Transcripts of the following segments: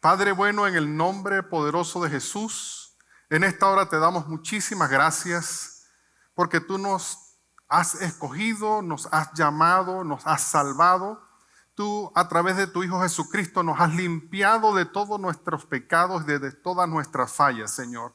Padre bueno, en el nombre poderoso de Jesús, en esta hora te damos muchísimas gracias porque tú nos has escogido, nos has llamado, nos has salvado. Tú a través de tu Hijo Jesucristo nos has limpiado de todos nuestros pecados, de todas nuestras fallas, Señor.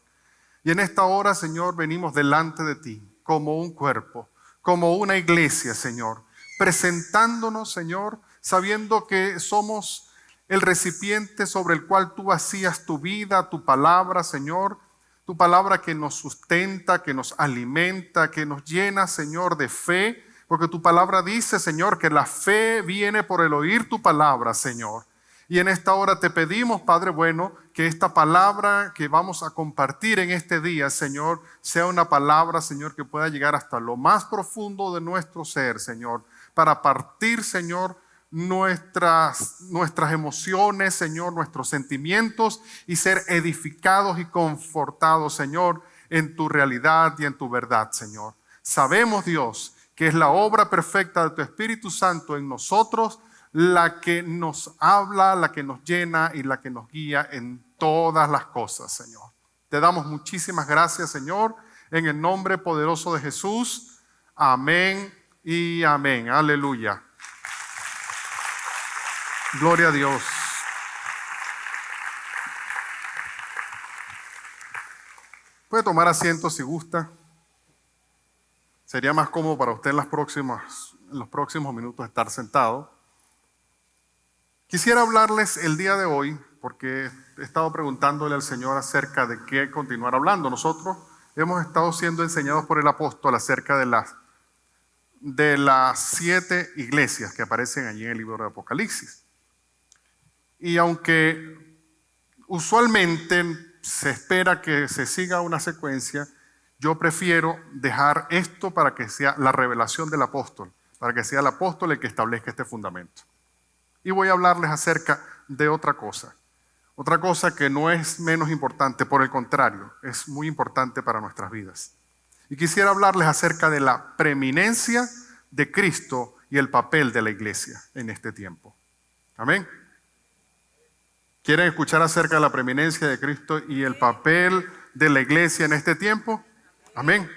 Y en esta hora, Señor, venimos delante de ti como un cuerpo, como una iglesia, Señor, presentándonos, Señor, sabiendo que somos el recipiente sobre el cual tú vacías tu vida, tu palabra, Señor, tu palabra que nos sustenta, que nos alimenta, que nos llena, Señor, de fe, porque tu palabra dice, Señor, que la fe viene por el oír tu palabra, Señor. Y en esta hora te pedimos, Padre bueno, que esta palabra que vamos a compartir en este día, Señor, sea una palabra, Señor, que pueda llegar hasta lo más profundo de nuestro ser, Señor, para partir, Señor, nuestras emociones, Señor, nuestros sentimientos y ser edificados y confortados, Señor, en tu realidad y en tu verdad, Señor. Sabemos, Dios, que es la obra perfecta de tu Espíritu Santo en nosotros la que nos habla, la que nos llena y la que nos guía en todas las cosas, Señor. Te damos muchísimas gracias, Señor, en el nombre poderoso de Jesús. Amén y amén. Aleluya. Gloria a Dios. Puede tomar asiento si gusta. Sería más cómodo para usted en los próximos minutos estar sentado. Quisiera hablarles el día de hoy, porque he estado preguntándole al Señor acerca de qué continuar hablando. Nosotros hemos estado siendo enseñados por el apóstol acerca de las 7 iglesias que aparecen allí en el libro de Apocalipsis. Y aunque usualmente se espera que se siga una secuencia, yo prefiero dejar esto para que sea la revelación del apóstol, para que sea el apóstol el que establezca este fundamento. Y voy a hablarles acerca de otra cosa que no es menos importante, por el contrario, es muy importante para nuestras vidas. Y quisiera hablarles acerca de la preeminencia de Cristo y el papel de la iglesia en este tiempo. Amén. ¿Quieren escuchar acerca de la preeminencia de Cristo y el papel de la iglesia en este tiempo? Amén.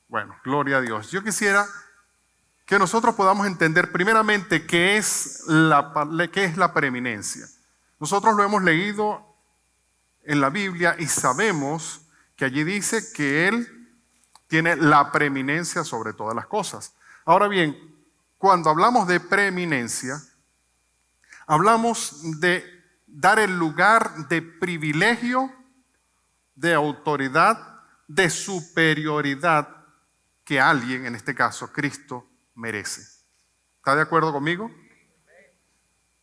Bueno, gloria a Dios. Yo quisiera que nosotros podamos entender primeramente qué es la preeminencia. Nosotros lo hemos leído en la Biblia y sabemos que allí dice que Él tiene la preeminencia sobre todas las cosas. Ahora bien, cuando hablamos de preeminencia, hablamos de dar el lugar de privilegio, de autoridad, de superioridad que alguien, en este caso Cristo, merece. ¿Está de acuerdo conmigo?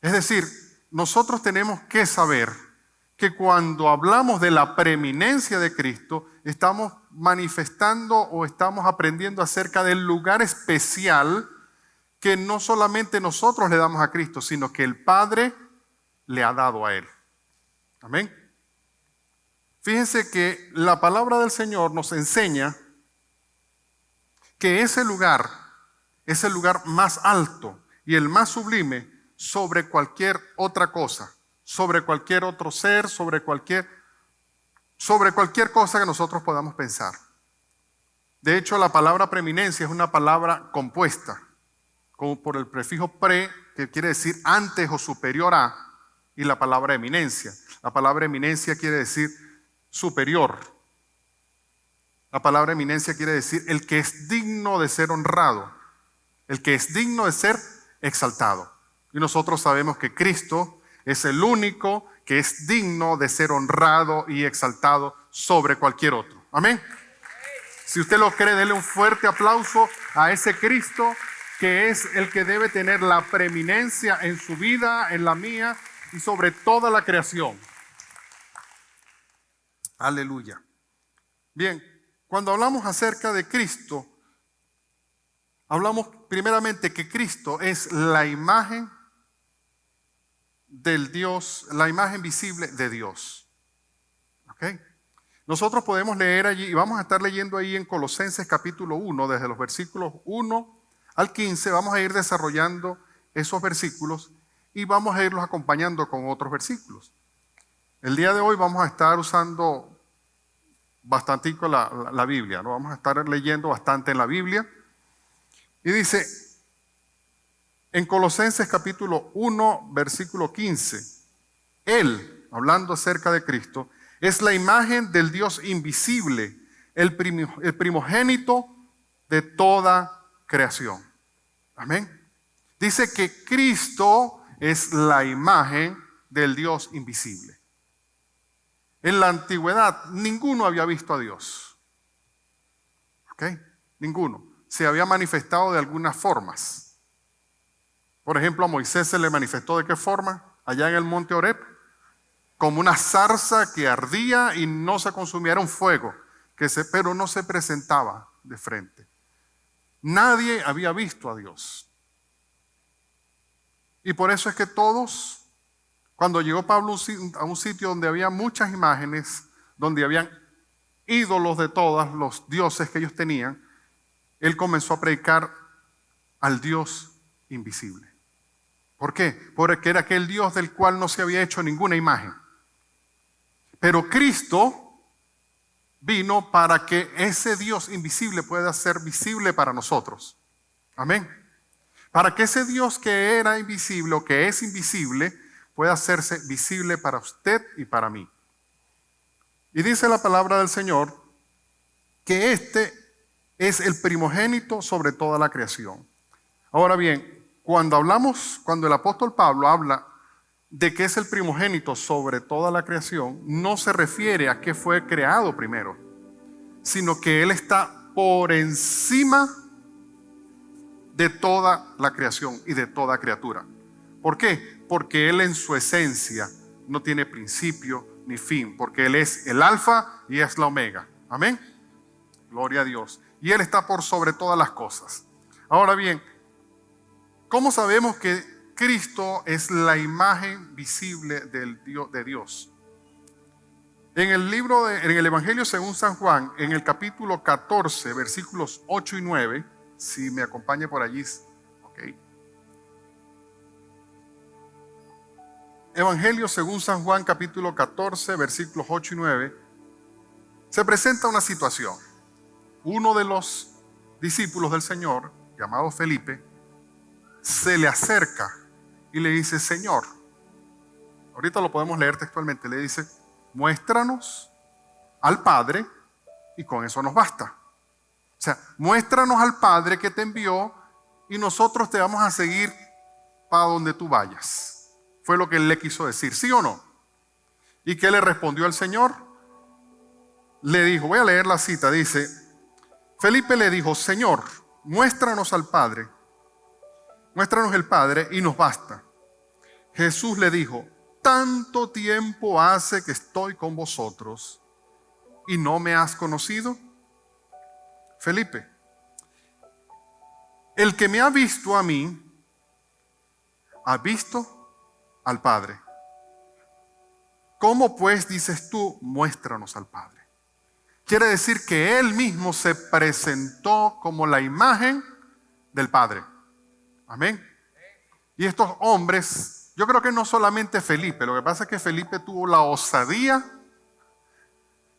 Es decir, nosotros tenemos que saber que cuando hablamos de la preeminencia de Cristo, estamos manifestando o estamos aprendiendo acerca del lugar especial que no solamente nosotros le damos a Cristo, sino que el Padre le ha dado a Él. Amén. Fíjense que la palabra del Señor nos enseña que ese lugar es el lugar más alto y el más sublime sobre cualquier otra cosa, sobre cualquier otro ser, sobre cualquier cosa que nosotros podamos pensar. De hecho, la palabra preeminencia es una palabra compuesta, como por el prefijo pre, que quiere decir antes o superior a, y la palabra eminencia. La palabra eminencia quiere decir superior. La palabra eminencia quiere decir el que es digno de ser honrado, el que es digno de ser exaltado. Y nosotros sabemos que Cristo es el único que es digno de ser honrado y exaltado sobre cualquier otro. Amén. Si usted lo cree, déle un fuerte aplauso a ese Cristo que es el que debe tener la preeminencia en su vida, en la mía y sobre toda la creación. Aleluya. Bien, cuando hablamos acerca de Cristo, hablamos primeramente que Cristo es la imagen del Dios, la imagen visible de Dios. ¿Ok? Nosotros podemos leer allí, y vamos a estar leyendo ahí en Colosenses capítulo 1, desde los versículos 1 al 15, vamos a ir desarrollando esos versículos y vamos a irlos acompañando con otros versículos. El día de hoy vamos a estar usando bastantico la Biblia, ¿no? Vamos a estar leyendo bastante en la Biblia. Y dice, en Colosenses capítulo 1, versículo 15, Él, hablando acerca de Cristo, es la imagen del Dios invisible, el primogénito de toda creación. Amén. Dice que Cristo es la imagen del Dios invisible. En la antigüedad, ninguno había visto a Dios. ¿Ok? Ninguno. Se había manifestado de algunas formas. Por ejemplo, a Moisés se le manifestó ¿de qué forma? Allá en el monte Horeb, como una zarza que ardía y no se consumía, era un fuego, pero no se presentaba de frente. Nadie había visto a Dios. Y por eso es que todos, cuando llegó Pablo a un sitio donde había muchas imágenes, donde habían ídolos de todos los dioses que ellos tenían, él comenzó a predicar al Dios invisible. ¿Por qué? Porque era aquel Dios del cual no se había hecho ninguna imagen. Pero Cristo vino para que ese Dios invisible pueda ser visible para nosotros. Amén. Para que ese Dios que era invisible o que es invisible pueda hacerse visible para usted y para mí. Y dice la palabra del Señor que este es el primogénito sobre toda la creación. Ahora bien, cuando el apóstol Pablo habla de que es el primogénito sobre toda la creación, no se refiere a que fue creado primero, sino que Él está por encima de toda la creación y de toda criatura. ¿Por qué? Porque Él en su esencia no tiene principio ni fin, porque Él es el alfa y es la omega. Amén. Gloria a Dios. Y Él está por sobre todas las cosas. Ahora bien, ¿cómo sabemos que Cristo es la imagen visible de Dios? En el Evangelio según San Juan, en el capítulo 14, versículos 8 y 9, si me acompaña por allí, ok. Evangelio según San Juan, capítulo 14, versículos 8 y 9, se presenta una situación. Uno de los discípulos del Señor, llamado Felipe, se le acerca y le dice, Señor, ahorita lo podemos leer textualmente, le dice, muéstranos al Padre y con eso nos basta. O sea, muéstranos al Padre que te envió y nosotros te vamos a seguir para donde tú vayas. Fue lo que él le quiso decir, ¿sí o no? ¿Y qué le respondió el Señor? Le dijo, voy a leer la cita, dice, Felipe le dijo, Señor, muéstranos al Padre. Muéstranos el Padre y nos basta. Jesús le dijo, tanto tiempo hace que estoy con vosotros y no me has conocido. Felipe, el que me ha visto a mí, ha visto al Padre. ¿Cómo pues dices tú, muéstranos al Padre? Quiere decir que Él mismo se presentó como la imagen del Padre. Amén. Y estos hombres, yo creo que no solamente Felipe, lo que pasa es que Felipe tuvo la osadía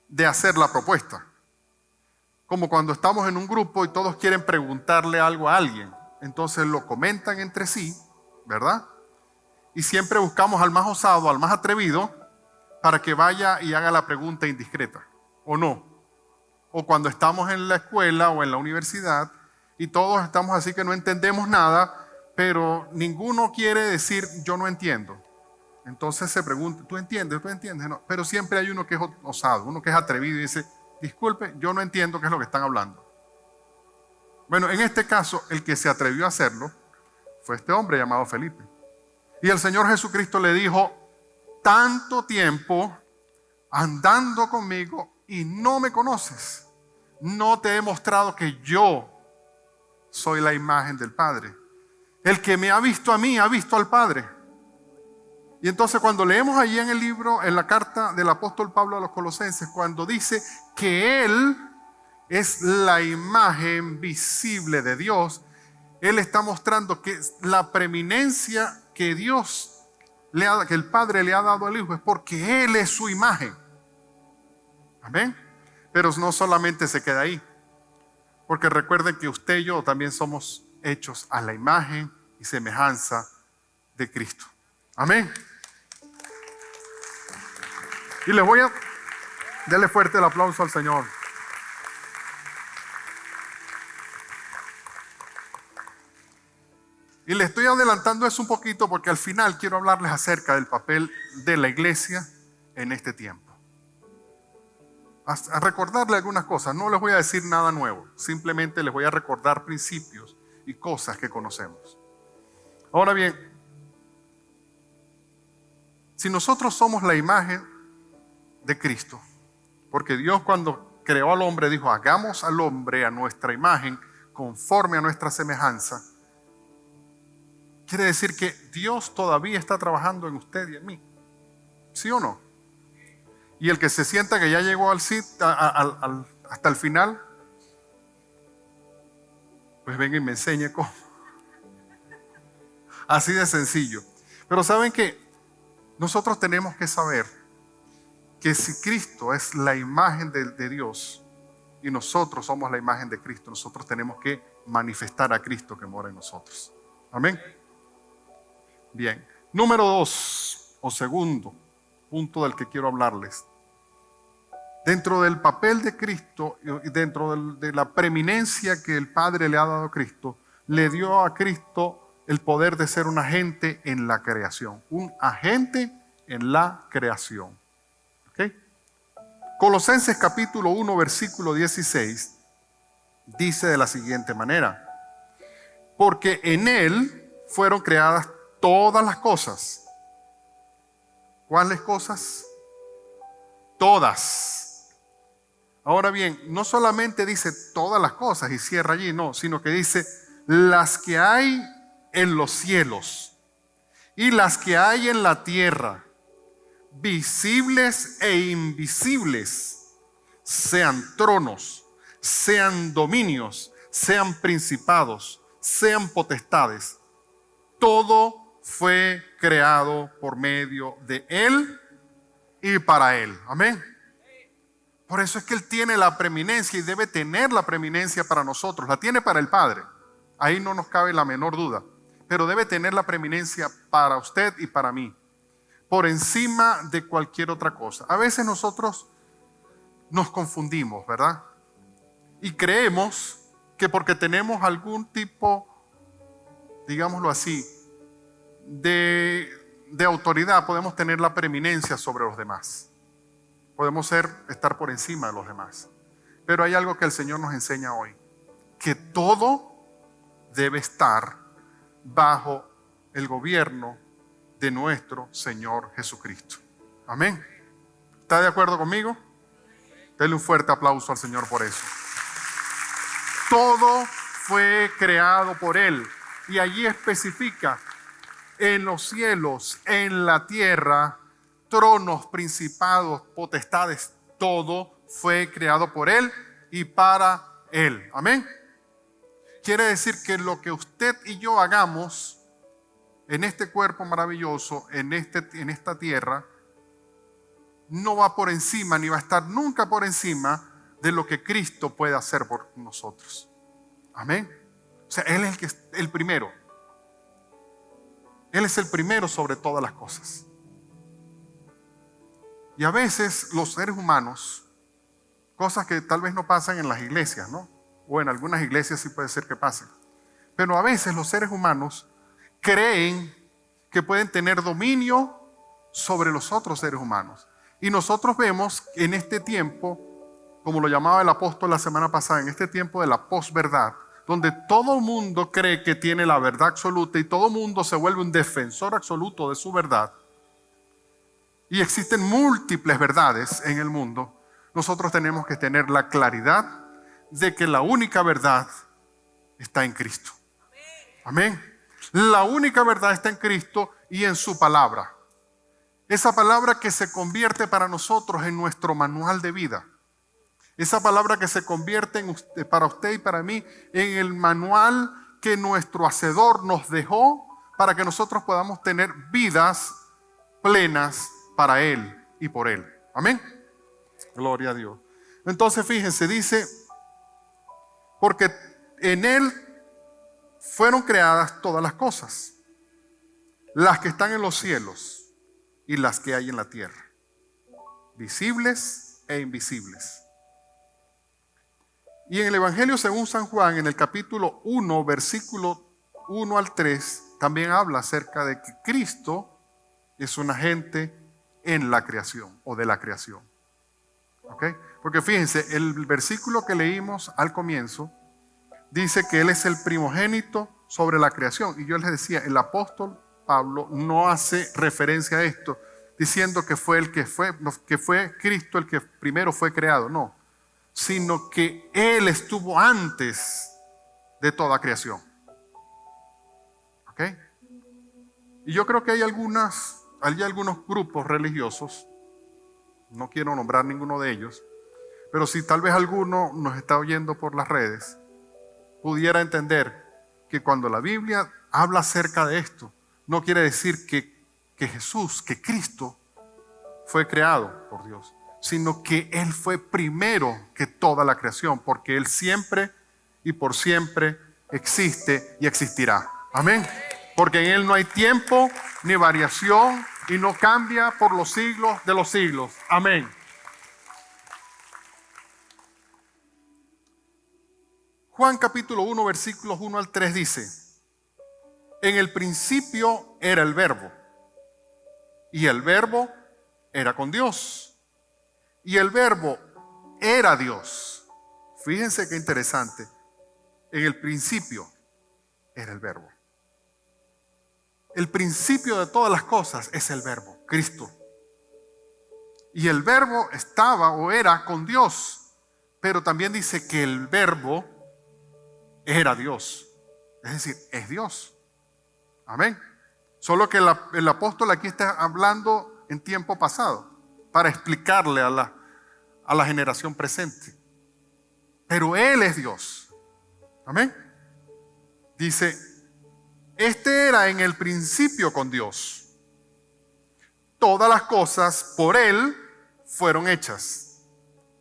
de hacer la propuesta. Como cuando estamos en un grupo y todos quieren preguntarle algo a alguien. Entonces lo comentan entre sí, ¿verdad? Y siempre buscamos al más osado, al más atrevido, para que vaya y haga la pregunta indiscreta, ¿o no? O cuando estamos en la escuela o en la universidad y todos estamos así que no entendemos nada, pero ninguno quiere decir yo no entiendo. Entonces se pregunta, ¿tú entiendes? ¿Tú entiendes? No. Pero siempre hay uno que es osado, uno que es atrevido y dice, disculpe, yo no entiendo qué es lo que están hablando. Bueno, en este caso, el que se atrevió a hacerlo fue este hombre llamado Felipe. Y el Señor Jesucristo le dijo, tanto tiempo andando conmigo y no me conoces. No te he mostrado que yo soy la imagen del Padre. El que me ha visto a mí, ha visto al Padre. Y entonces cuando leemos allí en el libro, en la carta del apóstol Pablo a los Colosenses, cuando dice que Él es la imagen visible de Dios, Él está mostrando que la preeminencia que Dios que el Padre le ha dado al Hijo es porque Él es su imagen. Amén. Pero no solamente se queda ahí, porque recuerden que usted y yo también somos hechos a la imagen y semejanza de Cristo. Amén. Y les voy a darle fuerte el aplauso al Señor. Y le estoy adelantando eso un poquito porque al final quiero hablarles acerca del papel de la iglesia en este tiempo. A recordarle algunas cosas. No les voy a decir nada nuevo. Simplemente les voy a recordar principios y cosas que conocemos. Ahora bien, si nosotros somos la imagen de Cristo, porque Dios cuando creó al hombre dijo, hagamos al hombre a nuestra imagen, conforme a nuestra semejanza. Quiere decir que Dios todavía está trabajando en usted y en mí. ¿Sí o no? Y el que se sienta que ya llegó hasta el final, pues venga y me enseñe cómo. Así de sencillo. Pero saben que nosotros tenemos que saber que si Cristo es la imagen de Dios y nosotros somos la imagen de Cristo, nosotros tenemos que manifestar a Cristo que mora en nosotros. Amén. Bien. Número 2, o segundo punto del que quiero hablarles. Dentro del papel de Cristo y dentro de la preeminencia que el Padre le ha dado a Cristo, le dio a Cristo el poder de ser un agente en la creación. Un agente en la creación. ¿Okay? Colosenses capítulo 1, versículo 16, dice de la siguiente manera: porque en Él fueron creadas todas las cosas. ¿Cuáles cosas? Todas. Ahora bien, no solamente dice todas las cosas y cierra allí, no, sino que dice las que hay en los cielos y las que hay en la tierra, visibles e invisibles, sean tronos, sean dominios, sean principados, sean potestades. Todo fue creado por medio de Él y para Él. Amén. Por eso es que Él tiene la preeminencia y debe tener la preeminencia para nosotros. La tiene para el Padre. Ahí no nos cabe la menor duda. Pero debe tener la preeminencia para usted y para mí. Por encima de cualquier otra cosa. A veces nosotros nos confundimos, ¿verdad? Y creemos que porque tenemos algún tipo, digámoslo así, de autoridad, podemos tener la preeminencia sobre los demás. Podemos estar por encima de los demás. Pero hay algo que el Señor nos enseña hoy. Que todo debe estar bajo el gobierno de nuestro Señor Jesucristo. Amén. ¿Está de acuerdo conmigo? Denle un fuerte aplauso al Señor por eso. Todo fue creado por Él. Y allí especifica en los cielos, en la tierra, tronos, principados, potestades, todo fue creado por Él y para Él. Amén. Quiere decir que lo que usted y yo hagamos en este cuerpo maravilloso, en esta tierra, no va por encima, ni va a estar nunca por encima de lo que Cristo puede hacer por nosotros. Amén. O sea, Él es el primero. Él es el primero sobre todas las cosas. Y a veces los seres humanos, cosas que tal vez no pasan en las iglesias, ¿no? O en algunas iglesias sí puede ser que pasen. Pero a veces los seres humanos creen que pueden tener dominio sobre los otros seres humanos. Y nosotros vemos en este tiempo, como lo llamaba el apóstol la semana pasada, en este tiempo de la posverdad, donde todo el mundo cree que tiene la verdad absoluta y todo el mundo se vuelve un defensor absoluto de su verdad. Y existen múltiples verdades en el mundo. Nosotros tenemos que tener la claridad de que la única verdad está en Cristo. Amén. La única verdad está en Cristo y en su palabra. Esa palabra que se convierte para nosotros en nuestro manual de vida. Esa palabra que se convierte para usted y para mí en el manual que nuestro Hacedor nos dejó para que nosotros podamos tener vidas plenas para Él y por Él. Amén. Gloria a Dios. Entonces fíjense, dice, porque en Él fueron creadas todas las cosas, las que están en los cielos y las que hay en la tierra, visibles e invisibles. Y en el Evangelio según San Juan, en el capítulo 1, versículo 1 al 3, también habla acerca de que Cristo es un agente en la creación o de la creación. ¿Ok? Porque fíjense, el versículo que leímos al comienzo dice que Él es el primogénito sobre la creación. Y yo les decía, el apóstol Pablo no hace referencia a esto diciendo que fue Cristo el que primero fue creado, no, sino que Él estuvo antes de toda creación. ¿Ok? Y yo creo que hay algunos grupos religiosos, no quiero nombrar ninguno de ellos, pero si tal vez alguno nos está oyendo por las redes, pudiera entender que cuando la Biblia habla acerca de esto, no quiere decir que Jesús, que Cristo fue creado por Dios, sino que Él fue primero que toda la creación, porque Él siempre y por siempre existe y existirá. Amén. Porque en Él no hay tiempo ni variación y no cambia por los siglos de los siglos. Amén. Juan capítulo 1, versículos 1 al 3 dice: en el principio era el Verbo, y el Verbo era con Dios, y el Verbo era Dios. Fíjense qué interesante. En el principio era el Verbo. El principio de todas las cosas es el Verbo, Cristo. Y el Verbo estaba o era con Dios, pero también dice que el Verbo era Dios. Es decir, es Dios. Amén. Solo que el apóstol aquí está hablando en tiempo pasado para explicarle a la generación presente. Pero Él es Dios. Amén. Dice, este era en el principio con Dios. Todas las cosas por Él fueron hechas.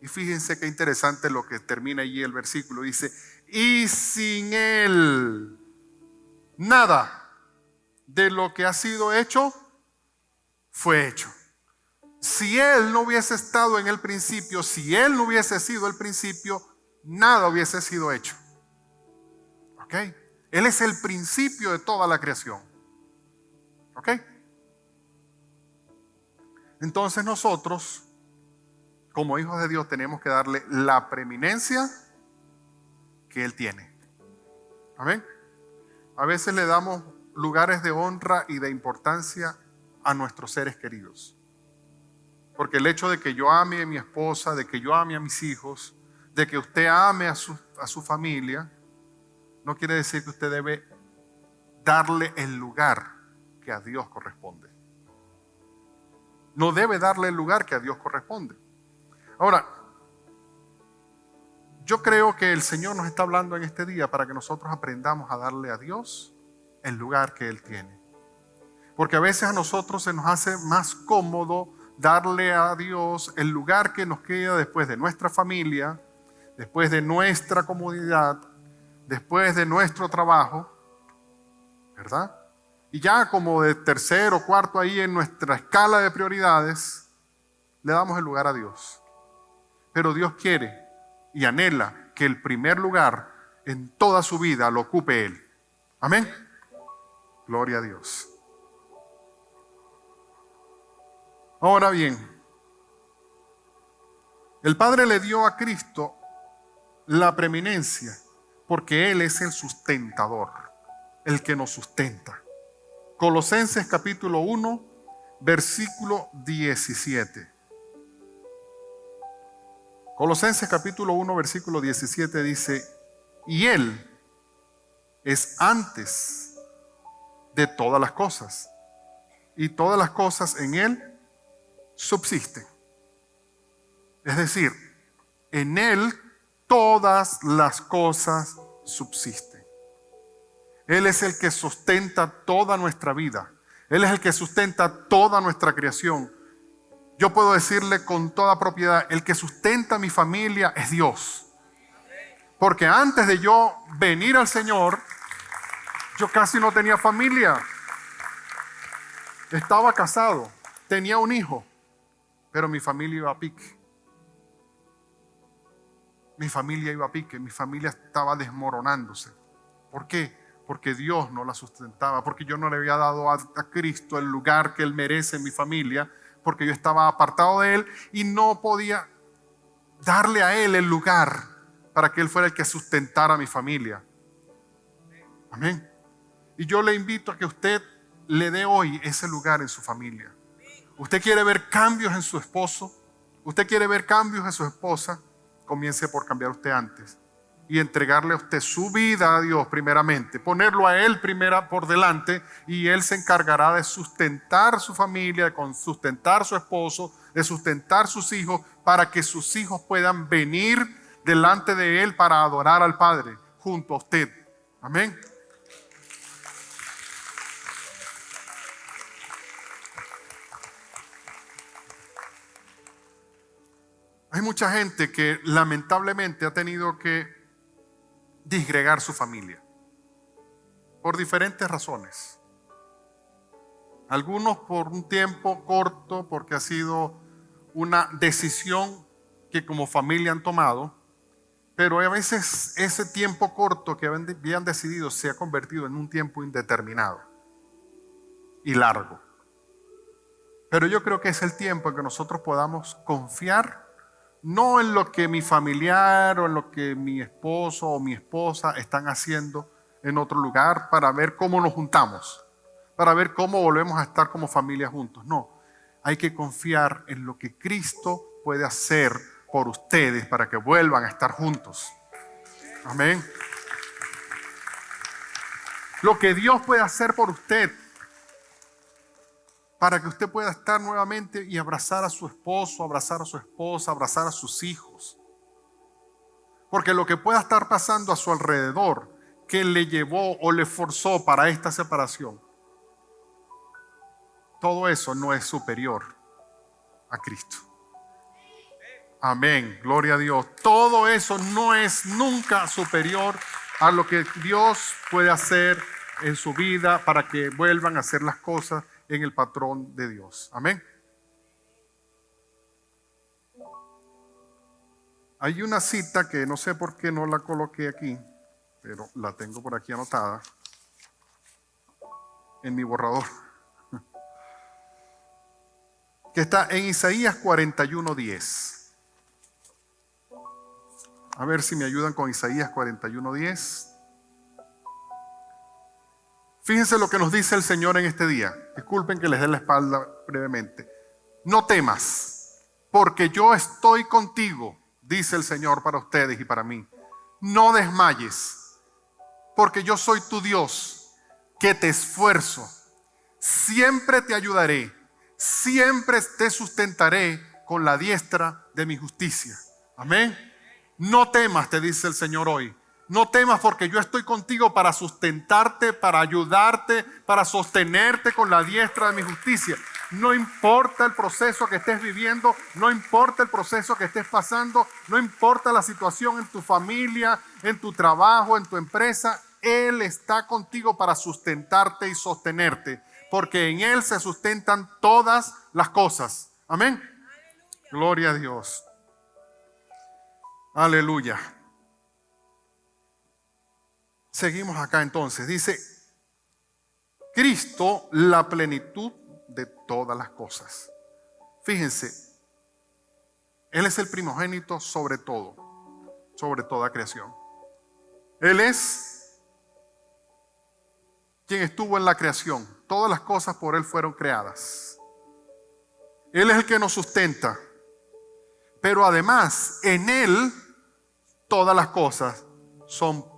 Y fíjense qué interesante lo que termina allí el versículo. Dice, y sin Él nada de lo que ha sido hecho fue hecho. Si Él no hubiese estado en el principio, si Él no hubiese sido el principio, nada hubiese sido hecho. ¿Ok? Él es el principio de toda la creación. ¿Ok? Entonces nosotros, como hijos de Dios, tenemos que darle la preeminencia que Él tiene. Amén. A veces le damos lugares de honra y de importancia a nuestros seres queridos. Porque el hecho de que yo ame a mi esposa, de que yo ame a mis hijos, de que usted ame a su familia, no quiere decir que usted debe darle el lugar que a Dios corresponde. No debe darle el lugar que a Dios corresponde. Ahora, yo creo que el Señor nos está hablando en este día para que nosotros aprendamos a darle a Dios el lugar que Él tiene. Porque a veces a nosotros se nos hace más cómodo darle a Dios el lugar que nos queda después de nuestra familia, después de nuestra comunidad, después de nuestro trabajo, ¿verdad? Y ya como de tercero o cuarto ahí en nuestra escala de prioridades, le damos el lugar a Dios. Pero Dios quiere y anhela que el primer lugar en toda su vida lo ocupe Él. Amén. Gloria a Dios. Ahora bien, el Padre le dio a Cristo la preeminencia porque Él es el sustentador, el que nos sustenta. Colosenses capítulo 1, versículo 17. Colosenses capítulo 1, versículo 17 dice, y Él es antes de todas las cosas, y todas las cosas en Él subsisten. Es decir, en Él todas las cosas subsisten. Él es el que sustenta toda nuestra vida. Él es el que sustenta toda nuestra creación. Yo puedo decirle con toda propiedad, el que sustenta mi familia es Dios. Porque antes de yo venir al Señor, yo casi no tenía familia. Estaba casado, tenía un hijo, pero mi familia iba a pique. Mi familia iba a pique, mi familia estaba desmoronándose. ¿Por qué? Porque Dios no la sustentaba, porque yo no le había dado a Cristo el lugar que Él merece en mi familia, porque yo estaba apartado de Él y no podía darle a Él el lugar para que Él fuera el que sustentara a mi familia. Amén. Y yo le invito a que usted le dé hoy ese lugar en su familia. Usted quiere ver cambios en su esposo, usted quiere ver cambios en su esposa, comience por cambiar usted antes y entregarle a usted su vida a Dios primeramente, ponerlo a Él primero por delante, y Él se encargará de sustentar su familia, de sustentar su esposo, de sustentar sus hijos, para que sus hijos puedan venir delante de Él para adorar al Padre junto a usted. Amén. Hay mucha gente que lamentablemente ha tenido que disgregar su familia por diferentes razones. Algunos por un tiempo corto, porque ha sido una decisión que como familia han tomado, pero a veces ese tiempo corto que habían decidido se ha convertido en un tiempo indeterminado y largo. Pero yo creo que es el tiempo en que nosotros podamos confiar no en lo que mi familiar o en lo que mi esposo o mi esposa están haciendo en otro lugar para ver cómo nos juntamos, para ver cómo volvemos a estar como familia juntos. No, hay que confiar en lo que Cristo puede hacer por ustedes para que vuelvan a estar juntos. Amén. Lo que Dios puede hacer por usted para que usted pueda estar nuevamente y abrazar a su esposo, abrazar a su esposa, abrazar a sus hijos. Porque lo que pueda estar pasando a su alrededor, que le llevó o le forzó para esta separación, todo eso no es superior a Cristo. Amén, gloria a Dios. Todo eso no es nunca superior a lo que Dios puede hacer en su vida para que vuelvan a hacer las cosas en el patrón de Dios. Amén. Hay una cita que no sé por qué no la coloqué aquí, pero la tengo por aquí anotada en mi borrador, que está en Isaías 41:10. A ver si me ayudan con Isaías 41:10. Fíjense lo que nos dice el Señor en este día. Disculpen que les dé la espalda brevemente. No temas, porque yo estoy contigo, dice el Señor para ustedes y para mí. No desmayes, porque yo soy tu Dios, que te esfuerzo. Siempre te ayudaré, siempre te sustentaré con la diestra de mi justicia. Amén. No temas, te dice el Señor hoy. No temas, porque yo estoy contigo para sustentarte, para ayudarte, para sostenerte con la diestra de mi justicia. No importa el proceso que estés viviendo, no importa el proceso que estés pasando, no importa la situación en tu familia, en tu trabajo, en tu empresa. Él está contigo para sustentarte y sostenerte, porque en Él se sustentan todas las cosas. Amén. Gloria a Dios. Aleluya. Seguimos acá entonces. Dice, Cristo, la plenitud de todas las cosas. Fíjense, Él es el primogénito sobre todo, sobre toda creación. Él es quien estuvo en la creación. Todas las cosas por Él fueron creadas. Él es el que nos sustenta. Pero además, en Él, todas las cosas son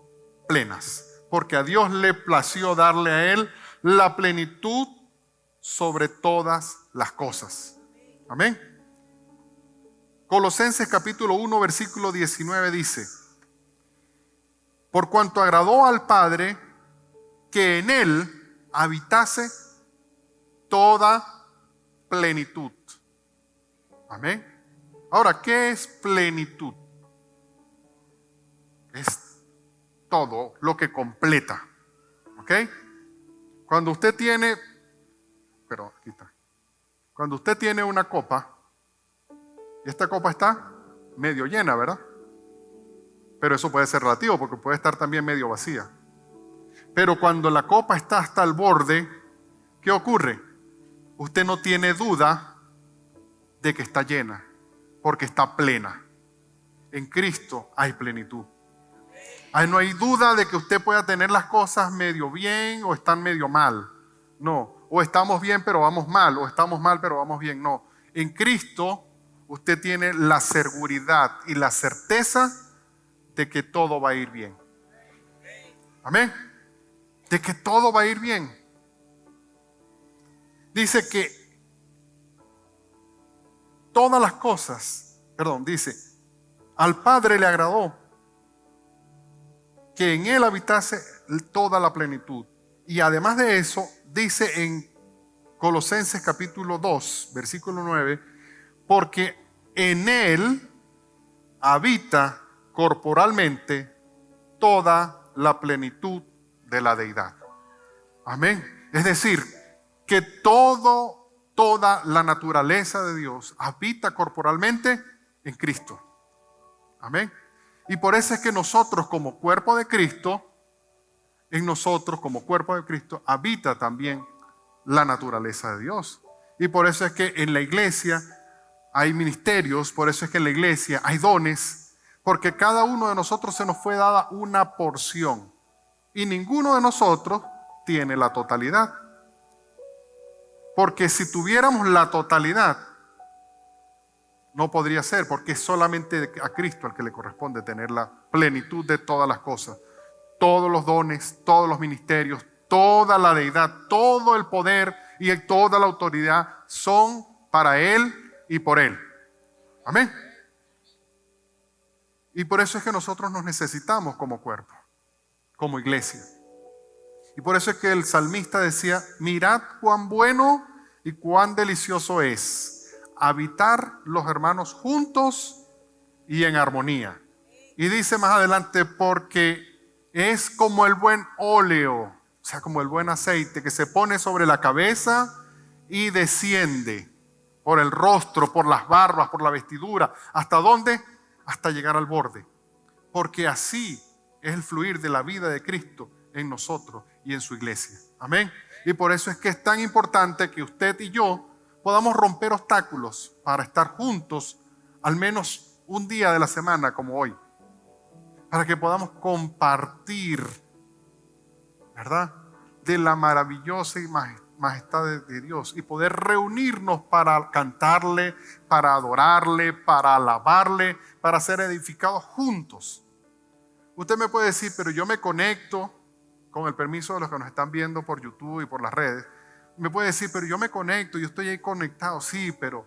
plenas, porque a Dios le plació darle a Él la plenitud sobre todas las cosas. Amén. Colosenses capítulo 1 versículo 19 dice: por cuanto agradó al Padre que en Él habitase toda plenitud. Amén. Ahora, ¿qué es plenitud? Es todo lo que completa. ¿Ok? Cuando usted tiene, pero aquí está. Cuando usted tiene una copa, y esta copa está medio llena, ¿verdad? Pero eso puede ser relativo porque puede estar también medio vacía. Pero cuando la copa está hasta el borde, ¿qué ocurre? Usted no tiene duda de que está llena, porque está plena. En Cristo hay plenitud. Ahí no hay duda de que usted pueda tener las cosas medio bien o están medio mal. No. O estamos bien pero vamos mal, o estamos mal pero vamos bien. No. En Cristo usted tiene la seguridad y la certeza de que todo va a ir bien. Amén. De que todo va a ir bien. Dice que todas las cosas, dice, al Padre le agradó que en Él habitase toda la plenitud. Y además de eso, dice en Colosenses capítulo 2, versículo 9, porque en Él habita corporalmente toda la plenitud de la deidad. Amén. Es decir, que toda la naturaleza de Dios habita corporalmente en Cristo. Amén. Y por eso es que nosotros como cuerpo de Cristo, en nosotros como cuerpo de Cristo, habita también la naturaleza de Dios. Y por eso es que en la iglesia hay ministerios, por eso es que en la iglesia hay dones, porque cada uno de nosotros se nos fue dada una porción. Y ninguno de nosotros tiene la totalidad. Porque si tuviéramos la totalidad, no podría ser, porque es solamente a Cristo al que le corresponde tener la plenitud de todas las cosas. Todos los dones, todos los ministerios, toda la deidad, todo el poder y toda la autoridad son para Él y por Él. Amén. Y por eso es que nosotros nos necesitamos como cuerpo, como iglesia. Y por eso es que el salmista decía, mirad cuán bueno y cuán delicioso es habitar los hermanos juntos y en armonía. Y dice más adelante, porque es como el buen óleo, o sea, como el buen aceite que se pone sobre la cabeza y desciende por el rostro, por las barbas, por la vestidura. ¿Hasta dónde? Hasta llegar al borde. Porque así es el fluir de la vida de Cristo en nosotros y en su iglesia. Amén. Y por eso es que es tan importante que usted y yo podamos romper obstáculos para estar juntos al menos un día de la semana como hoy. Para que podamos compartir, ¿verdad?, de la maravillosa y majestad de Dios y poder reunirnos para cantarle, para adorarle, para alabarle, para ser edificados juntos. Usted me puede decir, pero yo me conecto, con el permiso de los que nos están viendo por YouTube y por las redes, me puede decir, pero yo me conecto, yo estoy ahí conectado, sí, pero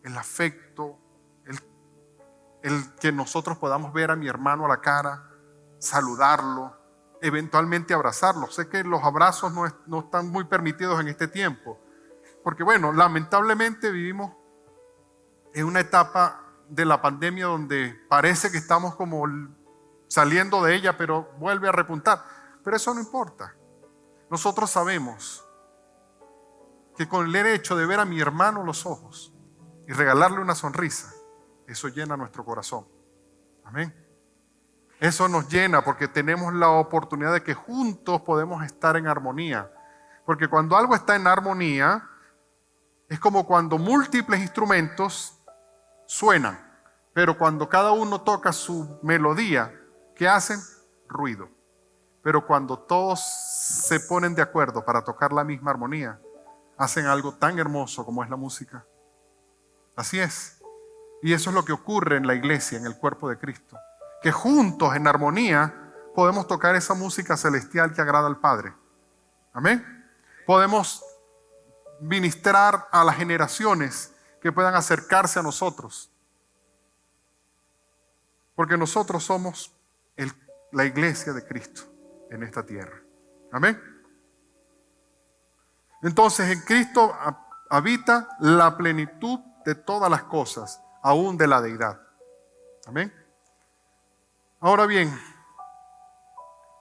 el afecto, el que nosotros podamos ver a mi hermano a la cara, saludarlo, eventualmente abrazarlo. Sé que los abrazos no están muy permitidos en este tiempo, porque bueno, lamentablemente vivimos en una etapa de la pandemia donde parece que estamos como saliendo de ella, pero vuelve a repuntar. Pero eso no importa. Nosotros sabemos que con el hecho de ver a mi hermano los ojos y regalarle una sonrisa, eso llena nuestro corazón. Amén. Eso nos llena porque tenemos la oportunidad de que juntos podemos estar en armonía. Porque cuando algo está en armonía, es como cuando múltiples instrumentos suenan, pero cuando cada uno toca su melodía, ¿qué hacen? Ruido. Pero cuando todos se ponen de acuerdo para tocar la misma armonía, hacen algo tan hermoso como es la música. Así es. Y eso es lo que ocurre en la iglesia, en el cuerpo de Cristo. Que juntos, en armonía, podemos tocar esa música celestial que agrada al Padre. Amén. Podemos ministrar a las generaciones que puedan acercarse a nosotros. Porque nosotros somos la iglesia de Cristo en esta tierra. Amén. Entonces en Cristo habita la plenitud de todas las cosas, aún de la deidad. Amén. Ahora bien,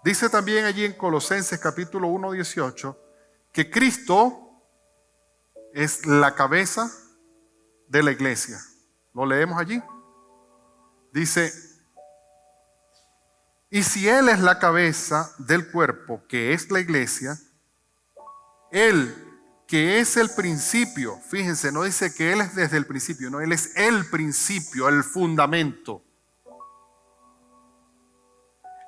dice también allí en Colosenses capítulo 1, 18, que Cristo es la cabeza de la iglesia. ¿Lo leemos allí? Dice, y si Él es la cabeza del cuerpo, que es la iglesia, Él que es el principio, fíjense, no dice que Él es desde el principio, no, Él es el principio, el fundamento.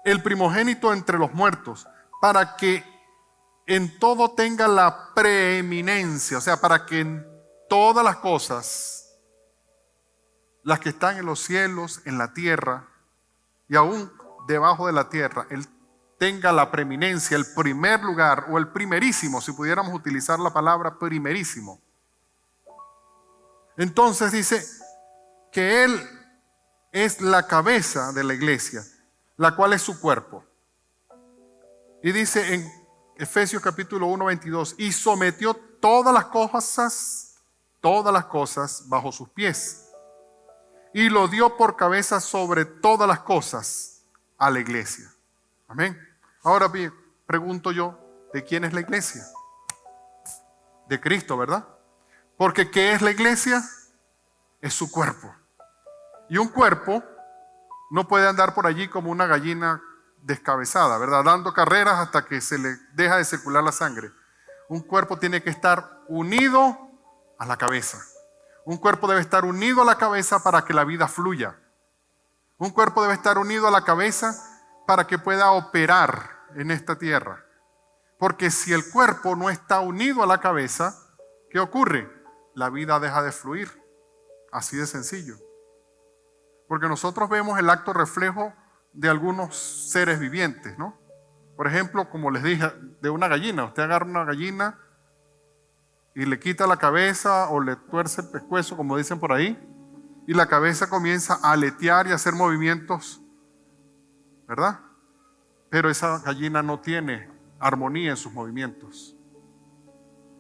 El primogénito entre los muertos, para que en todo tenga la preeminencia, o sea, para que en todas las cosas, las que están en los cielos, en la tierra y aún debajo de la tierra, Él tenga la preeminencia, el primer lugar o el primerísimo, si pudiéramos utilizar la palabra primerísimo. Entonces dice que Él es la cabeza de la iglesia, la cual es su cuerpo. Y dice en Efesios capítulo 1, 22, y sometió todas las cosas bajo sus pies. Y lo dio por cabeza sobre todas las cosas a la iglesia. Amén. Ahora bien, pregunto yo, ¿de quién es la iglesia? De Cristo, ¿verdad? Porque ¿qué es la iglesia? Es su cuerpo. Y un cuerpo no puede andar por allí como una gallina descabezada, ¿verdad? Dando carreras hasta que se le deja de circular la sangre. Un cuerpo tiene que estar unido a la cabeza. Un cuerpo debe estar unido a la cabeza para que la vida fluya. Un cuerpo debe estar unido a la cabeza para que pueda operar en esta tierra. Porque si el cuerpo no está unido a la cabeza, ¿qué ocurre? La vida deja de fluir. Así de sencillo. Porque nosotros vemos el acto reflejo de algunos seres vivientes, ¿no? Por ejemplo, como les dije, de una gallina. Usted agarra una gallina y le quita la cabeza o le tuerce el pescuezo, como dicen por ahí, y la cabeza comienza a aletear y a hacer movimientos, ¿verdad? Pero esa gallina no tiene armonía en sus movimientos.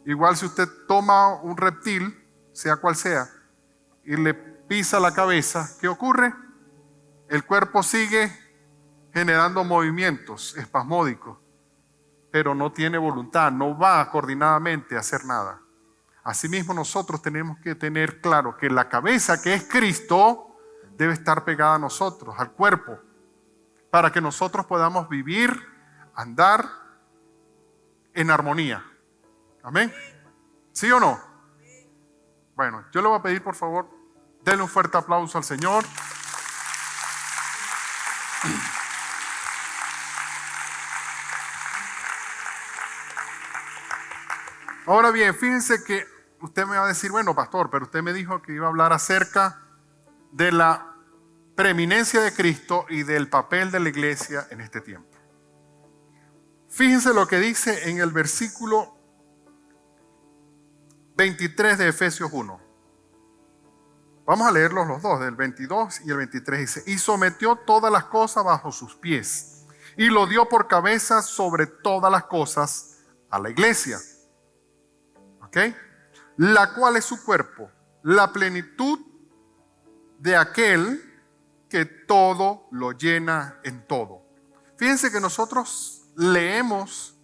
Igual si usted toma un reptil, sea cual sea, y le pisa la cabeza, ¿qué ocurre? El cuerpo sigue generando movimientos espasmódicos, pero no tiene voluntad, no va coordinadamente a hacer nada. Asimismo, nosotros tenemos que tener claro que la cabeza, que es Cristo, debe estar pegada a nosotros, al cuerpo, para que nosotros podamos vivir, andar en armonía. ¿Amén? ¿Sí o no? Bueno, yo le voy a pedir, por favor, denle un fuerte aplauso al Señor. Ahora bien, fíjense que usted me va a decir, bueno, pastor, pero usted me dijo que iba a hablar acerca de la preeminencia de Cristo y del papel de la iglesia en este tiempo. Fíjense lo que dice en el versículo 23 de Efesios 1. Vamos a leerlos los dos, del 22 y el 23. Dice, y sometió todas las cosas bajo sus pies, y lo dio por cabeza sobre todas las cosas a la iglesia. ¿Ok? La cual es su cuerpo, la plenitud de aquel que todo lo llena en todo. Fíjense que nosotros leemos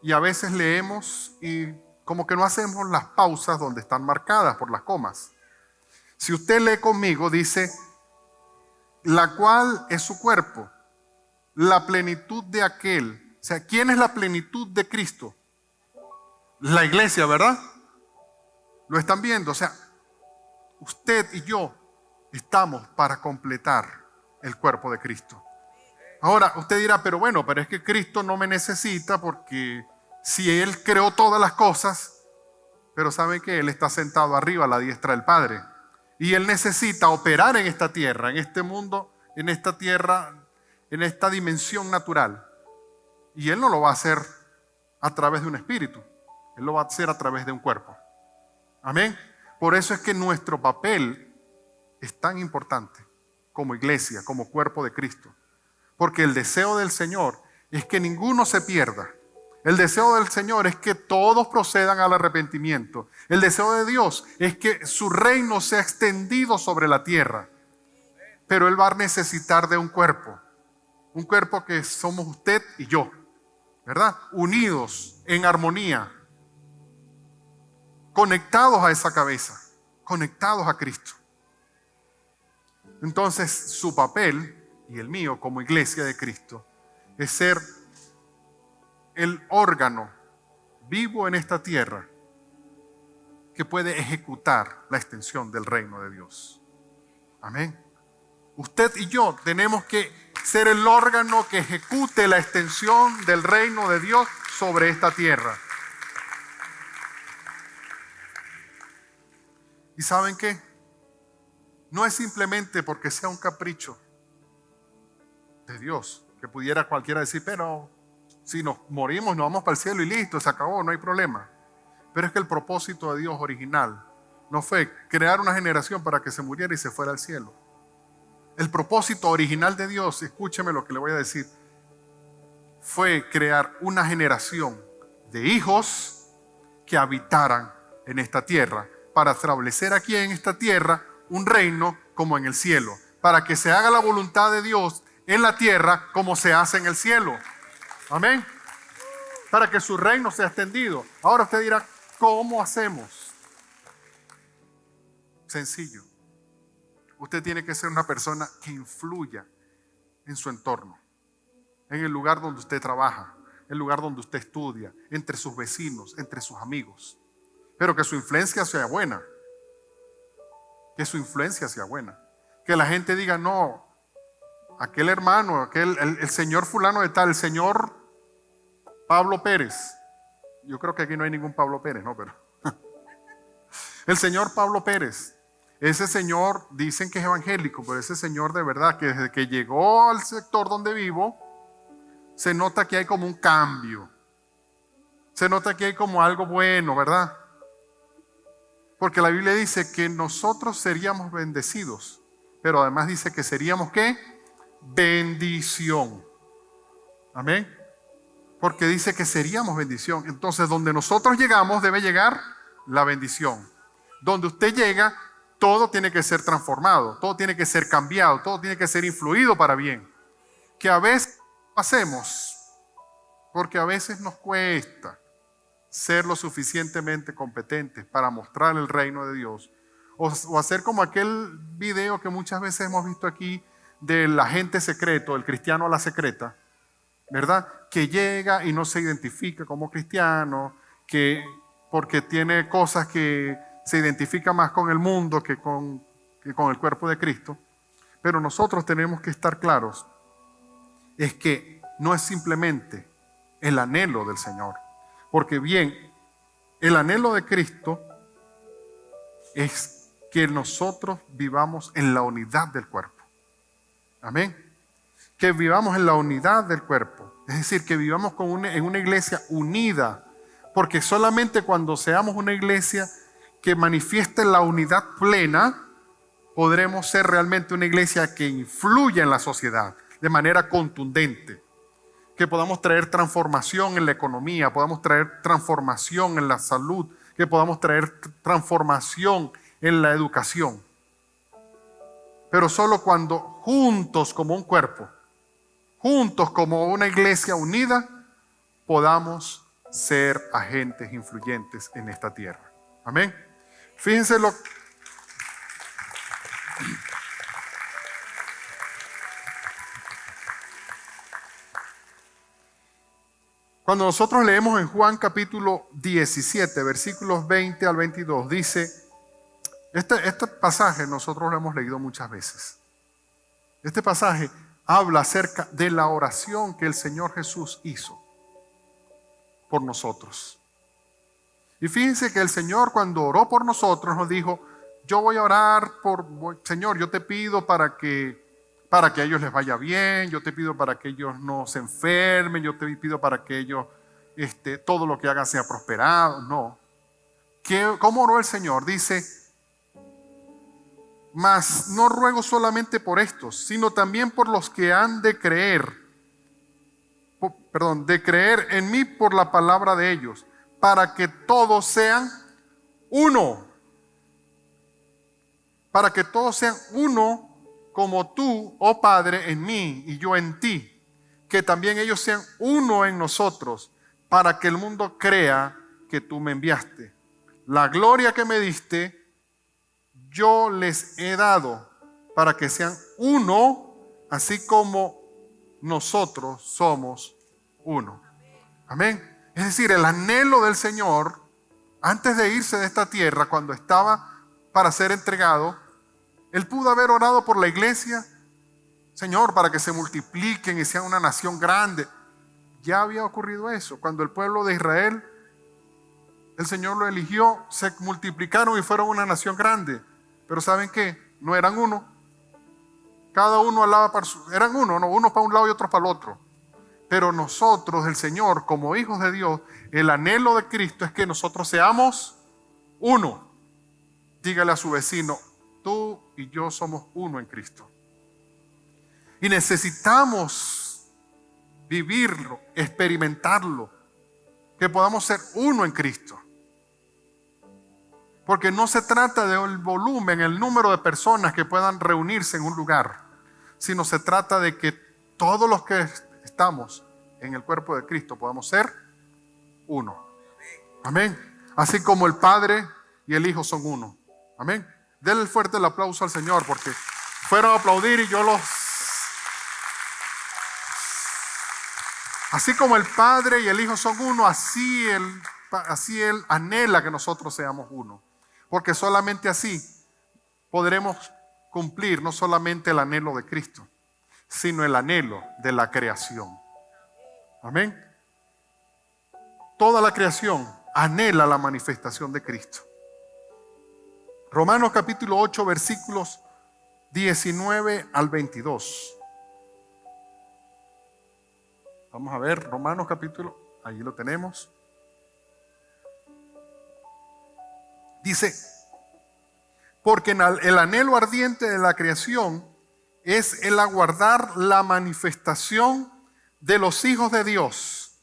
y a veces leemos y como que no hacemos las pausas donde están marcadas por las comas. Si usted lee conmigo, dice, la cual es su cuerpo, la plenitud de aquel. O sea, ¿quién es la plenitud de Cristo? La iglesia, ¿verdad? Lo están viendo. O sea, usted y yo estamos para completar el cuerpo de Cristo. Ahora, usted dirá, pero bueno, pero es que Cristo no me necesita porque si Él creó todas las cosas, pero sabe que Él está sentado arriba a la diestra del Padre. Y Él necesita operar en esta tierra, en este mundo, en esta tierra, en esta dimensión natural. Y Él no lo va a hacer a través de un espíritu. Él lo va a hacer a través de un cuerpo. Amén. Por eso es que nuestro papel es tan importante como iglesia, como cuerpo de Cristo. Porque el deseo del Señor es que ninguno se pierda. El deseo del Señor es que todos procedan al arrepentimiento. El deseo de Dios es que su reino sea extendido sobre la tierra. Pero Él va a necesitar de un cuerpo que somos usted y yo, ¿verdad? Unidos en armonía, conectados a esa cabeza, conectados a Cristo. Entonces, su papel y el mío como iglesia de Cristo es ser el órgano vivo en esta tierra que puede ejecutar la extensión del reino de Dios. Amén. Usted y yo tenemos que ser el órgano que ejecute la extensión del reino de Dios sobre esta tierra. ¿Y saben qué? No es simplemente porque sea un capricho de Dios, que pudiera cualquiera decir, pero si nos morimos nos vamos para el cielo y listo, se acabó, no hay problema. Pero es que el propósito de Dios original no fue crear una generación para que se muriera y se fuera al cielo. El propósito original de Dios, escúcheme lo que le voy a decir, fue crear una generación de hijos que habitaran en esta tierra, para establecer aquí en esta tierra un reino como en el cielo, para que se haga la voluntad de Dios en la tierra como se hace en el cielo. Amén. Para que su reino sea extendido. Ahora usted dirá, ¿cómo hacemos? Sencillo. Usted tiene que ser una persona que influya en su entorno, en el lugar donde usted trabaja, en el lugar donde usted estudia, entre sus vecinos, entre sus amigos. Pero que su influencia sea buena. Que su influencia sea buena. Que la gente diga, no, aquel hermano, el señor fulano de tal, el señor Pablo Pérez. Yo creo que aquí no hay ningún Pablo Pérez, ¿no? Pero el señor Pablo Pérez. Ese señor, dicen que es evangélico, pero ese señor de verdad que desde que llegó al sector donde vivo, se nota que hay como un cambio. Se nota que hay como algo bueno, ¿verdad? Porque la Biblia dice que nosotros seríamos bendecidos, pero además dice que seríamos ¿qué? Bendición. Amén. Porque dice que seríamos bendición. Entonces, donde nosotros llegamos debe llegar la bendición. Donde usted llega, todo tiene que ser transformado, todo tiene que ser cambiado, todo tiene que ser influido para bien. Que a veces hacemos, porque a veces nos cuesta ser lo suficientemente competentes para mostrar el reino de Dios. O hacer como aquel video que muchas veces hemos visto aquí del agente secreto, el cristiano a la secreta, ¿verdad? Que llega y no se identifica como cristiano, porque tiene cosas que se identifica más con el mundo que con el cuerpo de Cristo. Pero nosotros tenemos que estar claros, es que no es simplemente el anhelo del Señor. Porque bien, el anhelo de Cristo es que nosotros vivamos en la unidad del cuerpo. Amén. Que vivamos en la unidad del cuerpo. Es decir, que vivamos en una iglesia unida. Porque solamente cuando seamos una iglesia que manifieste la unidad plena, podremos ser realmente una iglesia que influya en la sociedad de manera contundente. Que podamos traer transformación en la economía, podamos traer transformación en la salud, que podamos traer transformación en la educación. Pero solo cuando juntos como un cuerpo, juntos como una iglesia unida, podamos ser agentes influyentes en esta tierra. Amén. Fíjense lo Cuando nosotros leemos en Juan capítulo 17, versículos 20 al 22, dice, este pasaje nosotros lo hemos leído muchas veces. Este pasaje habla acerca de la oración que el Señor Jesús hizo por nosotros. Y fíjense que el Señor cuando oró por nosotros nos dijo, yo voy a orar Señor, yo te pido para que a ellos les vaya bien, yo te pido para que ellos no se enfermen, yo te pido para que ellos, todo lo que hagan sea prosperado. No. ¿Cómo oró el Señor? Dice, mas no ruego solamente por estos, sino también por los que han de creer de creer en mí por la palabra de ellos, para que todos sean uno. Para que todos sean uno, como tú, oh Padre, en mí y yo en ti. Que también ellos sean uno en nosotros, para que el mundo crea que tú me enviaste. La gloria que me diste, yo les he dado, para que sean uno, así como nosotros somos uno. Amén. Es decir, el anhelo del Señor, antes de irse de esta tierra, cuando estaba para ser entregado, Él pudo haber orado por la iglesia, Señor, para que se multipliquen y sean una nación grande. Ya había ocurrido eso. Cuando el pueblo de Israel, el Señor lo eligió, se multiplicaron y fueron una nación grande. Pero ¿saben qué? No eran uno. Cada uno alaba para su... Eran uno, no, unos para un lado y otros para el otro. Pero nosotros, el Señor, como hijos de Dios, el anhelo de Cristo es que nosotros seamos uno. Dígale a su vecino, tú y yo somos uno en Cristo. Y necesitamos vivirlo, experimentarlo, que podamos ser uno en Cristo. Porque no se trata del volumen, el número de personas que puedan reunirse en un lugar, sino se trata de que todos los que estamos en el cuerpo de Cristo podamos ser uno. Amén. Así como el Padre y el Hijo son uno. Amén. Denle fuerte el aplauso al Señor, porque fueron a aplaudir y yo los... Así como el Padre y el Hijo son uno, así Él anhela que nosotros seamos uno. Porque solamente así podremos cumplir no solamente el anhelo de Cristo, sino el anhelo de la creación. Amén. Toda la creación anhela la manifestación de Cristo. Romanos capítulo 8, versículos 19 al 22. Vamos a ver, Romanos capítulo, allí lo tenemos. Dice, porque el anhelo ardiente de la creación es el aguardar la manifestación de los hijos de Dios.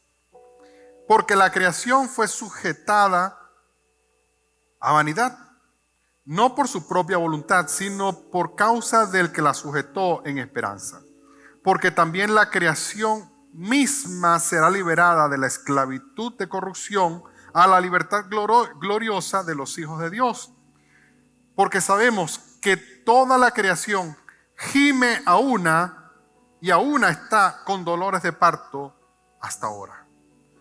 Porque la creación fue sujetada a vanidad, no por su propia voluntad, sino por causa del que la sujetó en esperanza. Porque también la creación misma será liberada de la esclavitud de corrupción a la libertad gloriosa de los hijos de Dios. Porque sabemos que toda la creación gime a una y a una está con dolores de parto hasta ahora.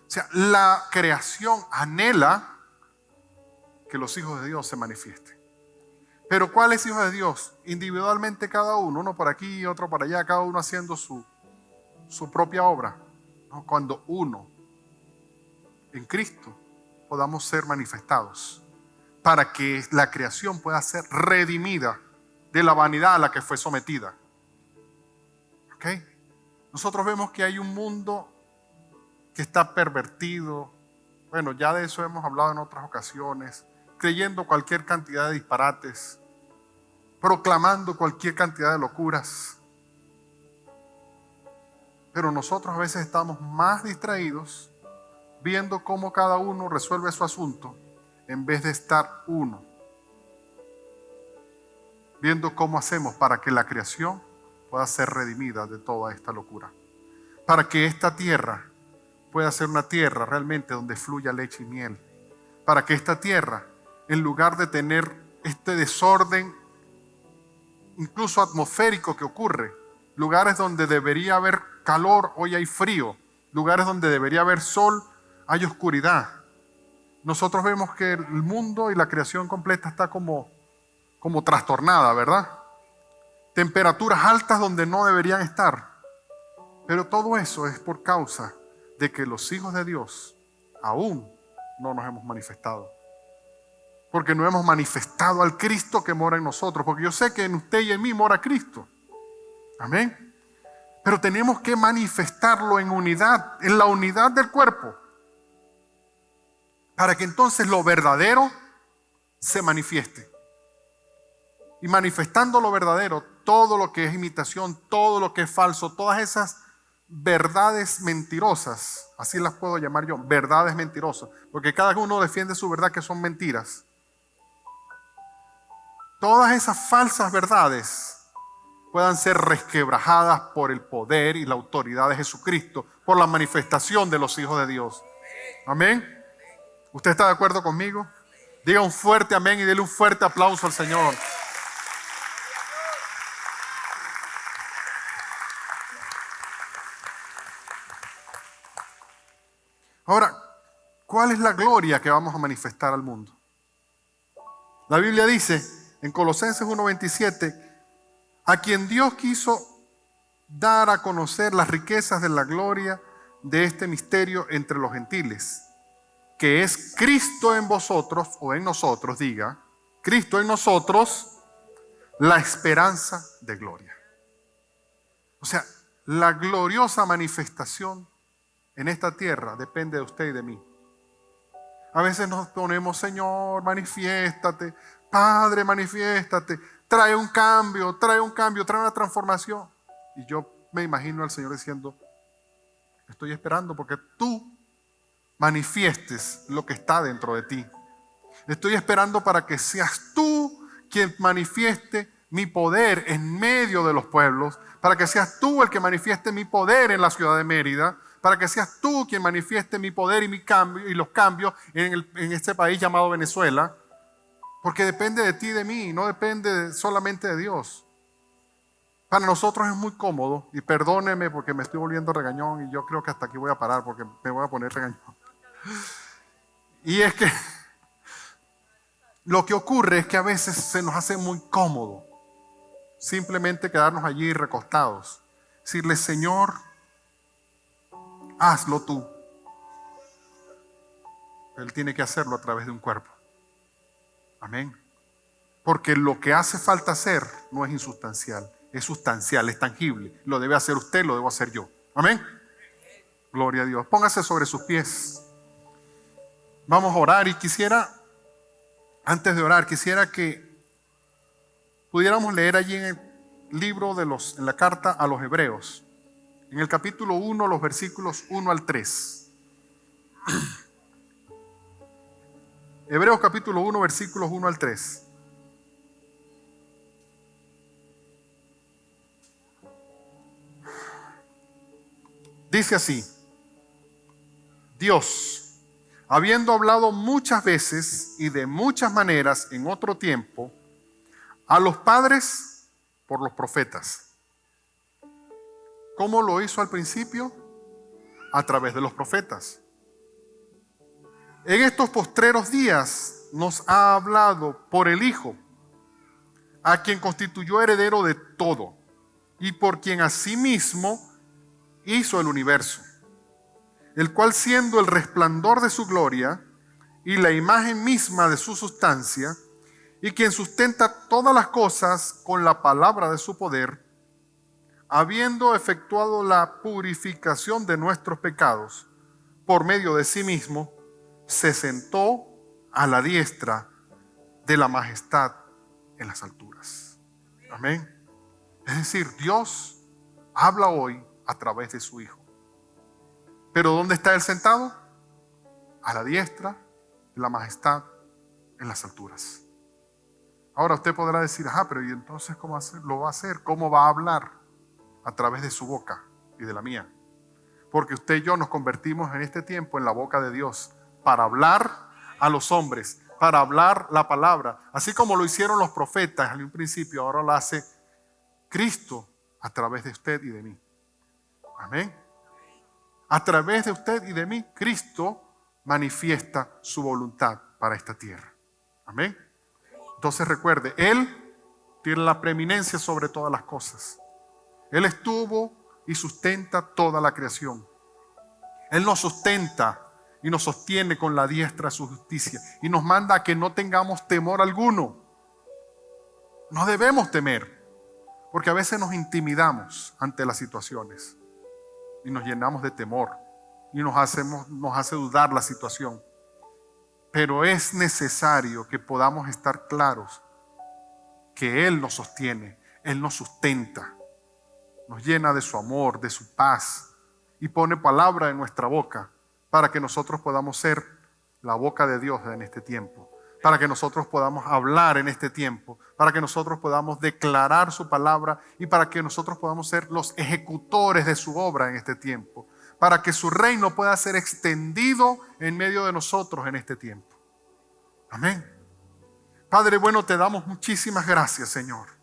O sea, la creación anhela que los hijos de Dios se manifiesten. Pero ¿cuáles hijos de Dios? Individualmente cada uno, uno por aquí, otro por allá, cada uno haciendo su propia obra. No, cuando uno en Cristo podamos ser manifestados para que la creación pueda ser redimida de la vanidad a la que fue sometida. ¿Ok? Nosotros vemos que hay un mundo que está pervertido. Bueno, ya de eso hemos hablado en otras ocasiones, creyendo cualquier cantidad de disparates, proclamando cualquier cantidad de locuras. Pero nosotros a veces estamos más distraídos viendo cómo cada uno resuelve su asunto en vez de estar uno. Viendo cómo hacemos para que la creación pueda ser redimida de toda esta locura. Para que esta tierra pueda ser una tierra realmente donde fluya leche y miel. Para que esta tierra, en lugar de tener este desorden incluso atmosférico que ocurre, lugares donde debería haber calor, hoy hay frío, lugares donde debería haber sol, hay oscuridad. Nosotros vemos que el mundo y la creación completa está como trastornada, ¿verdad? Temperaturas altas donde no deberían estar. Pero todo eso es por causa de que los hijos de Dios aún no nos hemos manifestado. Porque no hemos manifestado al Cristo que mora en nosotros. Porque yo sé que en usted y en mí mora Cristo. Amén. Pero tenemos que manifestarlo en unidad, en la unidad del cuerpo. Para que entonces lo verdadero se manifieste. Y manifestando lo verdadero, todo lo que es imitación, todo lo que es falso, todas esas verdades mentirosas, así las puedo llamar yo, verdades mentirosas, porque cada uno defiende su verdad que son mentiras. Todas esas falsas verdades puedan ser resquebrajadas por el poder y la autoridad de Jesucristo, por la manifestación de los hijos de Dios. Amén. ¿Usted está de acuerdo conmigo? Diga un fuerte amén y dele un fuerte aplauso al Señor. Ahora, ¿cuál es la gloria que vamos a manifestar al mundo? La Biblia dice en Colosenses 1:27, a quien Dios quiso dar a conocer las riquezas de la gloria de este misterio entre los gentiles, que es Cristo en vosotros, o en nosotros, diga, Cristo en nosotros, la esperanza de gloria. O sea, la gloriosa manifestación en esta tierra depende de usted y de mí. A veces nos ponemos, Señor, manifiéstate, Padre, manifiéstate, trae un cambio, trae una transformación. Y yo me imagino al Señor diciendo, estoy esperando porque tú manifiestes lo que está dentro de ti. Estoy esperando para que seas tú quien manifieste mi poder en medio de los pueblos, para que seas tú el que manifieste mi poder en la ciudad de Mérida, para que seas tú quien manifieste mi poder y mi cambio y los cambios en este país llamado Venezuela, porque depende de ti y de mí, no depende solamente de Dios. Para nosotros es muy cómodo, y perdóneme porque me estoy volviendo regañón y yo creo que hasta aquí voy a parar porque me voy a poner regañón. Y es que lo que ocurre es que a veces se nos hace muy cómodo simplemente quedarnos allí recostados, decirle, Señor, hazlo tú. Él tiene que hacerlo a través de un cuerpo. Amén. Porque lo que hace falta hacer no es insustancial, es sustancial, es tangible. Lo debe hacer usted, lo debo hacer yo. Amén. Gloria a Dios. Póngase sobre sus pies. Vamos a orar y antes de orar, quisiera que pudiéramos leer allí en el libro en la carta a los Hebreos, en el capítulo 1, los versículos 1 al 3. Hebreos capítulo 1, versículos 1 al 3. Dice así: Dios, habiendo hablado muchas veces y de muchas maneras en otro tiempo a los padres por los profetas. ¿Cómo lo hizo al principio? A través de los profetas. En estos postreros días nos ha hablado por el Hijo, a quien constituyó heredero de todo y por quien asimismo hizo el universo, el cual, siendo el resplandor de su gloria y la imagen misma de su sustancia, y quien sustenta todas las cosas con la palabra de su poder, habiendo efectuado la purificación de nuestros pecados por medio de sí mismo, se sentó a la diestra de la majestad en las alturas. Amén. Es decir, Dios habla hoy a través de su Hijo. ¿Pero dónde está Él sentado? A la diestra de la majestad en las alturas. Ahora usted podrá decir, pero ¿y entonces cómo lo va a hacer? ¿Cómo va a hablar? A través de su boca y de la mía. Porque usted y yo nos convertimos en este tiempo en la boca de Dios para hablar a los hombres, para hablar la palabra. Así como lo hicieron los profetas en un principio, ahora lo hace Cristo a través de usted y de mí. Amén. A través de usted y de mí, Cristo manifiesta su voluntad para esta tierra. Amén. Entonces recuerde, Él tiene la preeminencia sobre todas las cosas. Él estuvo y sustenta toda la creación. Él nos sustenta y nos sostiene con la diestra de su justicia y nos manda a que no tengamos temor alguno. No debemos temer, porque a veces nos intimidamos ante las situaciones y nos llenamos de temor y nos hace dudar la situación. Pero es necesario que podamos estar claros que Él nos sostiene, Él nos sustenta, nos llena de su amor, de su paz, y pone palabra en nuestra boca para que nosotros podamos ser la boca de Dios en este tiempo, para que nosotros podamos hablar en este tiempo, para que nosotros podamos declarar su palabra y para que nosotros podamos ser los ejecutores de su obra en este tiempo, para que su reino pueda ser extendido en medio de nosotros en este tiempo. Amén. Padre bueno, te damos muchísimas gracias, Señor.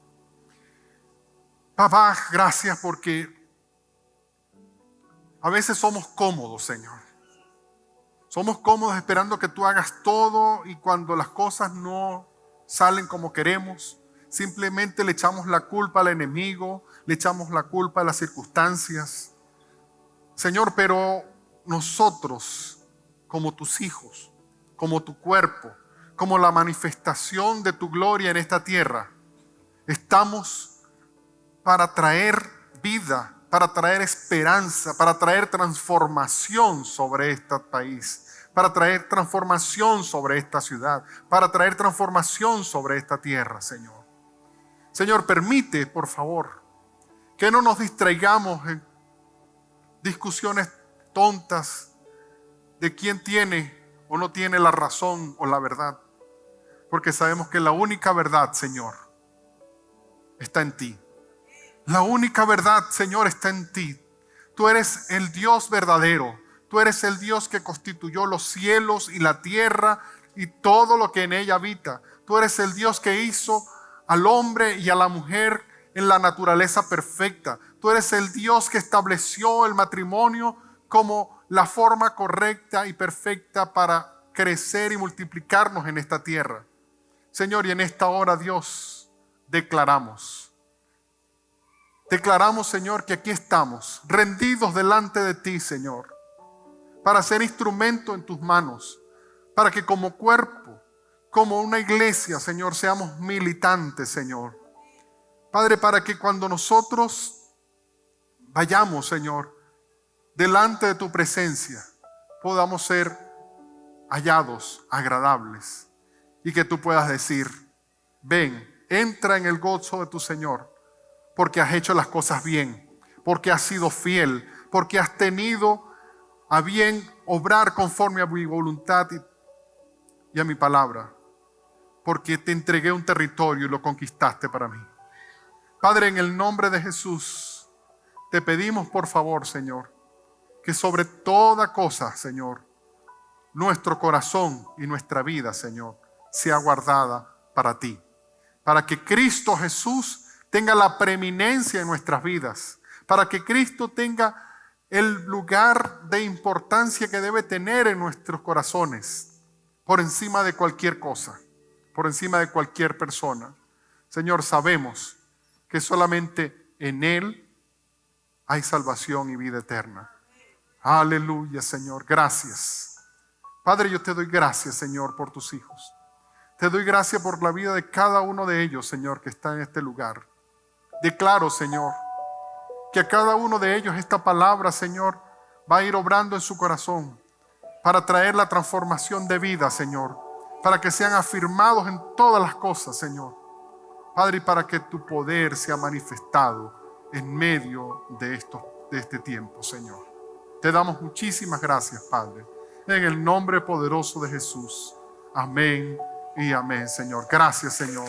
Papá, gracias porque a veces somos cómodos, Señor. Somos cómodos esperando que tú hagas todo y cuando las cosas no salen como queremos, simplemente le echamos la culpa al enemigo, le echamos la culpa a las circunstancias. Señor, pero nosotros, como tus hijos, como tu cuerpo, como la manifestación de tu gloria en esta tierra, estamos para traer vida, para traer esperanza, para traer transformación sobre este país, para traer transformación sobre esta ciudad, para traer transformación sobre esta tierra, Señor. Señor, permite, por favor, que no nos distraigamos en discusiones tontas de quién tiene o no tiene la razón o la verdad, porque sabemos que la única verdad, Señor, está en ti. La única verdad, Señor, está en ti. Tú eres el Dios verdadero. Tú eres el Dios que constituyó los cielos y la tierra y todo lo que en ella habita. Tú eres el Dios que hizo al hombre y a la mujer en la naturaleza perfecta. Tú eres el Dios que estableció el matrimonio como la forma correcta y perfecta para crecer y multiplicarnos en esta tierra. Señor, y en esta hora, Dios, declaramos, Señor, que aquí estamos, rendidos delante de ti, Señor, para ser instrumento en tus manos, para que como cuerpo, como una iglesia, Señor, seamos militantes, Señor. Padre, para que cuando nosotros vayamos, Señor, delante de tu presencia, podamos ser hallados, agradables, y que tú puedas decir, ven, entra en el gozo de tu Señor, porque has hecho las cosas bien, porque has sido fiel, porque has tenido a bien obrar conforme a mi voluntad y a mi palabra, porque te entregué un territorio y lo conquistaste para mí. Padre, en el nombre de Jesús, te pedimos por favor, Señor, que sobre toda cosa, Señor, nuestro corazón y nuestra vida, Señor, sea guardada para ti, para que Cristo Jesús tenga la preeminencia en nuestras vidas, para que Cristo tenga el lugar de importancia que debe tener en nuestros corazones, por encima de cualquier cosa, por encima de cualquier persona. Señor, sabemos que solamente en Él hay salvación y vida eterna. Aleluya, Señor, gracias. Padre, yo te doy gracias, Señor, por tus hijos. Te doy gracias por la vida de cada uno de ellos, Señor, que está en este lugar. Declaro, Señor, que a cada uno de ellos esta palabra, Señor, va a ir obrando en su corazón para traer la transformación de vida, Señor, para que sean afirmados en todas las cosas, Señor. Padre, y para que tu poder sea manifestado en medio de este tiempo, Señor. Te damos muchísimas gracias, Padre, en el nombre poderoso de Jesús. Amén y amén, Señor. Gracias, Señor.